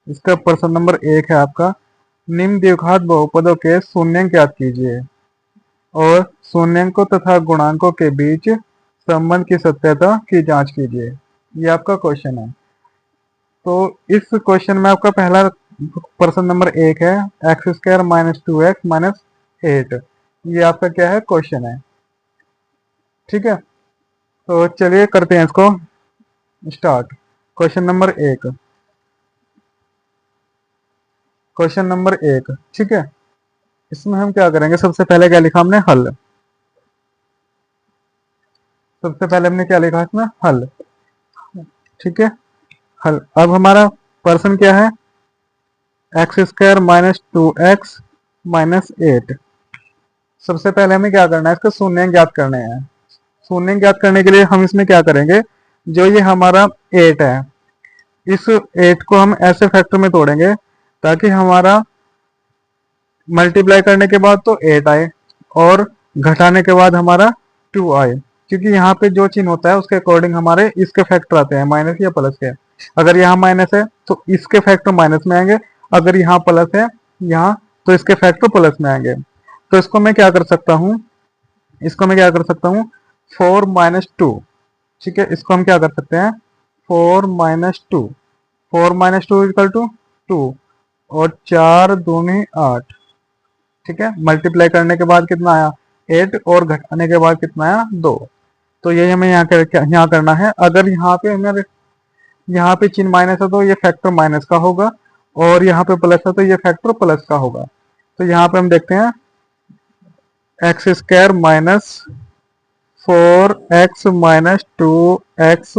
इसका प्रश्न नंबर 1 है आपका, निम्न द्विघात बहुपदों के शून्यंक ज्ञात कीजिए और शून्यंकों तथा गुणांकों के बीच संबंध की सत्यता की जांच कीजिए। ये आपका क्वेश्चन है। तो इस क्वेश्चन में आपका पहला प्रश्न नंबर 1 है, x square minus 2x minus 8। ये आपका क्या है, क्वेश्चन है। ठीक है, तो चलिए करते हैं इसको start. Question number 1, question number 1, ठीक है। इसमें हम क्या करेंगे, सबसे पहले क्या लिखा हमने, हल। सबसे पहले हमने क्या लिखा इसमें, हल। ठीक है, हल। अब हमारा प्रश्न क्या है, x square minus 2x minus 8। सबसे पहले हमें क्या करना है, इसका शून्य ज्ञात करने हैं। शून्य ज्ञात करने के लिए हम इसमें क्या करेंगे, जो ये हमारा 8 है, इस 8 को हम ऐसे फैक्टर में तोड़ेंगे ताकि हमारा मल्टीप्लाई करने के बाद तो 8 आए और घटाने के बाद हमारा 2 आए, क्योंकि यहाँ पे जो चिन्ह होता है उसके अकॉर्डिंग हमारे इसके फैक्टर आते हैं, माइनस या प्लस के। अगर यहाँ माइनस है तो इसके फैक्टर माइनस में आएंगे, अगर यहाँ प्लस है यहाँ, तो इसके फैक्टर प्लस में आएंगे। तो इसको मैं क्या कर सकता हूँ, इसको मैं क्या कर सकता हूँ, 4 माइनस 2। ठीक है, इसको हम क्या कर सकते हैं, 4 माइनस 2, 4 माइनस 2 इक्वल टू 2, और 4 दूनी 8। ठीक है, मल्टीप्लाई करने के बाद कितना आया, 8, और घटाने के बाद कितना आया, 2। तो यही हमें यहाँ करना है। अगर यहाँ पे हमें, यहाँ पे चिन्ह माइनस है तो ये फैक्टर माइनस का होगा, और यहाँ पे प्लस है तो ये फैक्टर प्लस का होगा। तो यहाँ पे हम देखते हैं, x square minus 4x minus 2x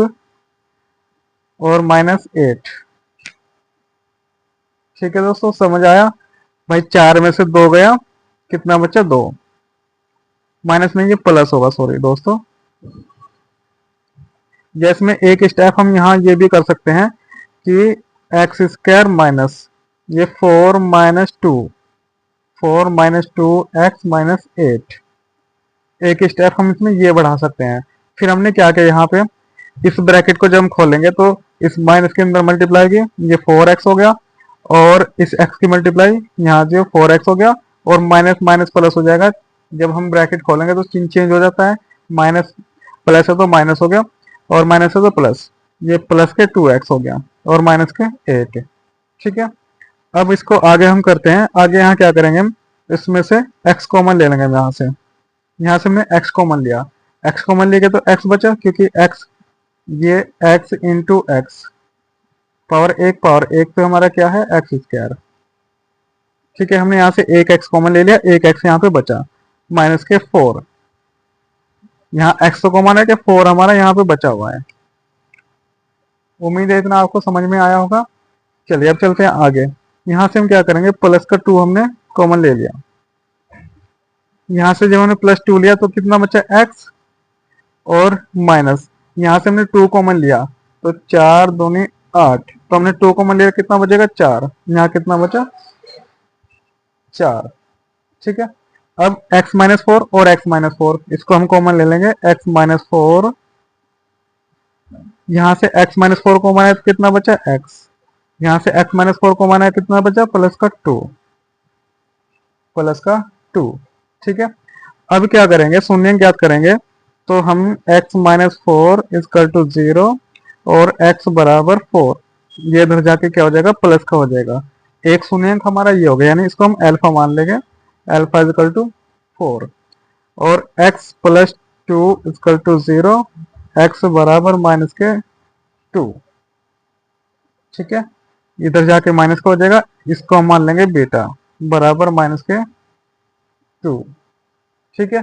और माइनस 8। ठीक है दोस्तों, समझ आया भाई। 4 में से 2 गया, कितना बचा, 2। माइनस नहीं, ये प्लस होगा, सॉरी दोस्तों। जैसे में एक स्टेप हम यहाँ ये भी कर सकते हैं कि एक्स स्क्वायर माइनस ये 4 माइनस 2, 4 माइनस 2 एक्स माइनस 8। एक स्टेप हम इसमें ये बढ़ा सकते हैं। फिर हमने क्या किया, यहाँ पे इस ब्रैकेट को जब हम खोलेंगे तो इस माइनस के अंदर मल्टीप्लाई की, ये 4x हो गया, और इस x की मल्टीप्लाई यहाँ जो 4x हो गया, और माइनस माइनस प्लस हो जाएगा। जब हम ब्रैकेट खोलेंगे तो चिन्ह चेंज हो जाता है, माइनस प्लस है तो माइनस हो गया, और माइनस है तो प्लस, ये प्लस के 2x हो गया, और माइनस के 8। ठीक है, अब इसको आगे हम करते हैं। आगे यहाँ क्या करेंगे, हम इसमें से x कॉमन ले लेंगे। यहाँ से हमने x कॉमन लिया, x कॉमन लेके तो x बचा, क्योंकि x, ये x इंटू एक्स पावर 1 पे हमारा क्या है, एक्स स्क्वायर। ठीक है, हमने यहाँ से एक x कॉमन ले लिया, एक x यहाँ पे बचा, माइनस के 4। यहाँ x तो कॉमन है कि 4 हमारा यहाँ पे बचा हुआ है। उम्मीद है इतना आपको समझ में आया होगा। चलिए अब चलते हैं आगे। यहाँ से हम क्या करेंगे, प्लस का 2 हमने कॉमन ले लिया। यहाँ से जब हमने प्लस 2 लिया तो कितना बचा, x, और माइनस, यहाँ से हमने 2 कॉमन लिया तो 4 दूनी 8, तो हमने 2 कॉमन लिया, कितना बचेगा, 4। यहाँ कितना बचा, 4। ठीक है, अब x माइनस 4 और x माइनस 4 इसको हम कॉमन ले लेंगे, x माइनस 4, यहाँ से x माइनस 4 कॉमन है तो कितना बचा, x, यहाँ से x माइनस 4 कॉमन है, कितना बचा, प्लस का 2, प्लस का 2। ठीक है, अब क्या करेंगे, शून्य ज्ञात करेंगे, तो हम x माइनस 4 इजकल टू 0 और x बराबर 4, ये इधर जाके क्या हो जाएगा, प्लस का हो जाएगा। एक शून्यंक हमारा ये हो गया, यानी इसको हम अल्फा मान लेंगे, अल्फा इजकल टू 4, और x plus 2 is equal to 0, x बराबर माइनस के 2। ठीक है, इधर जाके माइनस का हो जाएगा, इसको हम मान लेंगे बीटा बराबर माइनस के 2। ठीक है,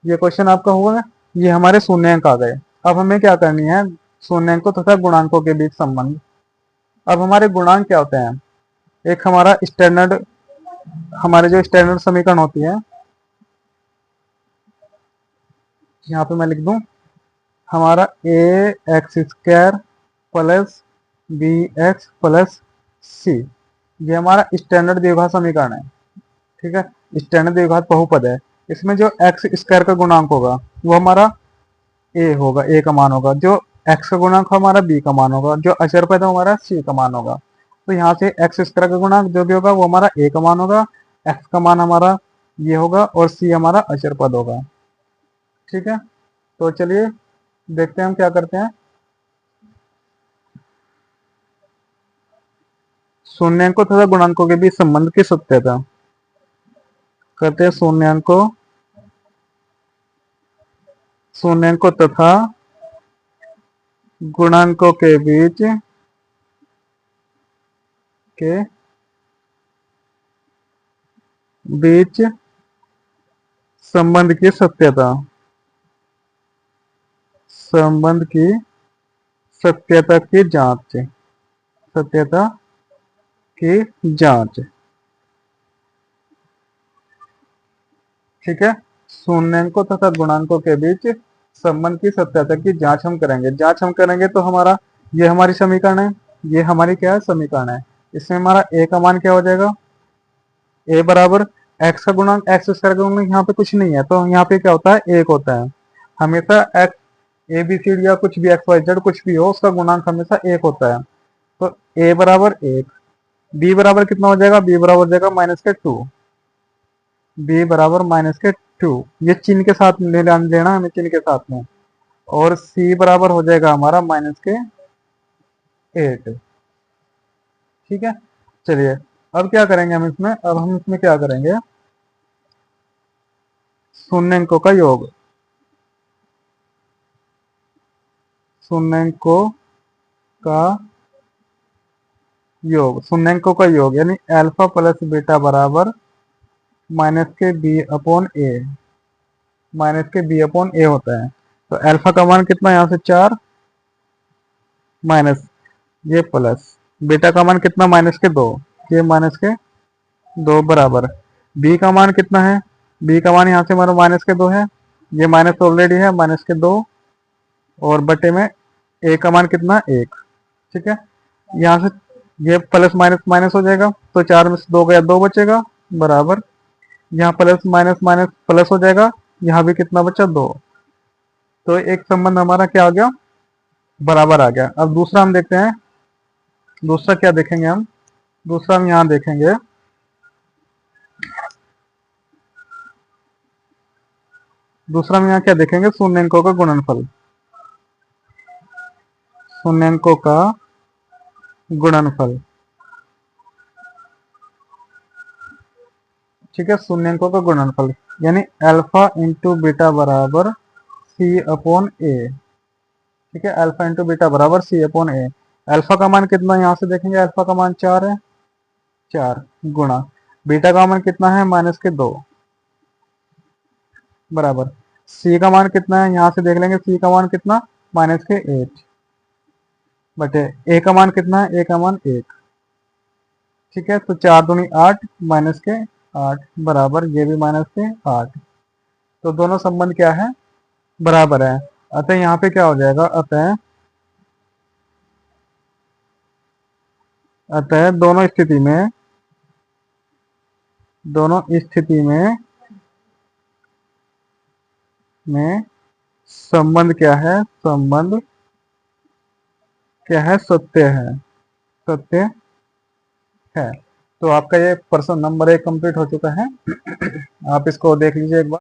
ये क्वेश्चन आपका हुआ, ये हमारे शून्यंक आ गए। अब हमें क्या करनी है, शून्यंकों तथा गुणांकों के बीच संबंध। अब हमारे गुणांक क्या होते हैं, एक हमारा स्टैंडर्ड, हमारे जो स्टैंडर्ड समीकरण होती है, यहाँ पे मैं लिख दूं, हमारा A X square plus B X plus C, ये हमारा स्टैंडर्ड द्विघात समीकरण है। ठीक है, स्टैंडर्ड द्विघात बहुपद है। इसमें जो एक्स स्क्वायर का गुणांक होगा वो हमारा ए होगा, ए का मान होगा, जो एक्स का गुणांक हमारा बी का मान होगा, जो अचर पद है हमारा सी का मान होगा। तो यहाँ से एक्स स्क्वायर का गुणांक जो भी होगा वो हमारा ए का मान होगा, एक्स का मान हमारा ये होगा और सी हमारा अचर पद होगा। ठीक है, तो चलिए देखते हैं हम क्या करते हैं। शून्यांकों तथा गुणांकों के बीच संबंध की सत्यता करते हैं। शून्यांकों तथा गुणांकों के बीच संबंध की सत्यता की जांच, सत्यता की जांच। ठीक है, शून्यांकों तथा गुणांकों के बीच संबंध की सत्यता की जांच हम करेंगे तो हमारा ये हमारी समीकरण है, ये हमारी क्या है समीकरण है। इसमें हमारा ए का मान क्या हो जाएगा, ए बराबर एक्स का गुणांक एक्स स्क्वायर का गुणांक, यहाँ पे कुछ नहीं है तो यहाँ पे क्या होता है एक होता है। हमेशा x a b c d या कुछ भी एक्स वाई जेड कुछ भी हो उसका गुणांक हमेशा एक होता है। तो ए बराबर एक, बी बराबर कितना हो जाएगा, बी बराबर हो जाएगा माइनस के टू, बी बराबर माइनस के टू, ये चिन्ह के साथ लेना हमें, चिन्ह के साथ में। और सी बराबर हो जाएगा हमारा माइनस के एट। ठीक है, चलिए अब क्या करेंगे हम इसमें, अब हम इसमें क्या करेंगे, शून्यांकों का योग, शून्यांकों का शून्यांकों का योग यानी अल्फा प्लस बीटा बराबर माइनस के बी अपॉन ए, माइनस के बी अपॉन ए होता है। तो अल्फा का मान कितना, यहाँ से 4 माइनस ये प्लस, बीटा का मान कितना माइनस के 2, ये माइनस के 2 बराबर, बी का मान कितना है, बी का मान यहाँ से हमारा माइनस के 2 है, ये माइनस ऑलरेडी है माइनस के 2 और बटे में ए का मान कितना 1। ठीक है, यहाँ से ये प्लस माइनस माइनस हो जाएगा तो 4 में से 2 गया 2 बचेगा बराबर, यहाँ प्लस माइनस माइनस प्लस हो जाएगा, यहाँ भी कितना बचा 2। तो एक संबंध हमारा क्या आ गया, बराबर आ गया। अब दूसरा हम देखते हैं, दूसरा क्या देखेंगे हम, दूसरा हम यहाँ देखेंगे, दूसरा हम यहाँ क्या देखेंगे, शून्यांकों का गुणनफल, शून्यांकों का गुणनफल। ठीक है, शून्यांकों का गुणनफल यानी अल्फा इंटू बीटा बराबर सी अपॉन ए। ठीक है, अल्फा इंटू बीटा बराबर सी अपॉन ए। अल्फा का मान कितना यहाँ से देखेंगे, अल्फा का मान 4 है, 4 गुणा बीटा का मान कितना है माइनस के 2 बराबर, सी का मान कितना है यहाँ से देख लेंगे, सी का मान कितना माइनस के 8 बटे ए का मान कितना है, ए का मान 1। ठीक है, तो 4 दूनी 8 माइनस के 8 बराबर ये भी माइनस के 8। तो दोनों संबंध क्या है, बराबर है। अतः यहाँ पे क्या हो जाएगा, अतः दोनों स्थिति में संबंध क्या है, संबंध क्या है, सत्य है, सत्य है। तो आपका ये प्रश्न नंबर 1 कंप्लीट हो चुका है। आप इसको देख लीजिए एक बार।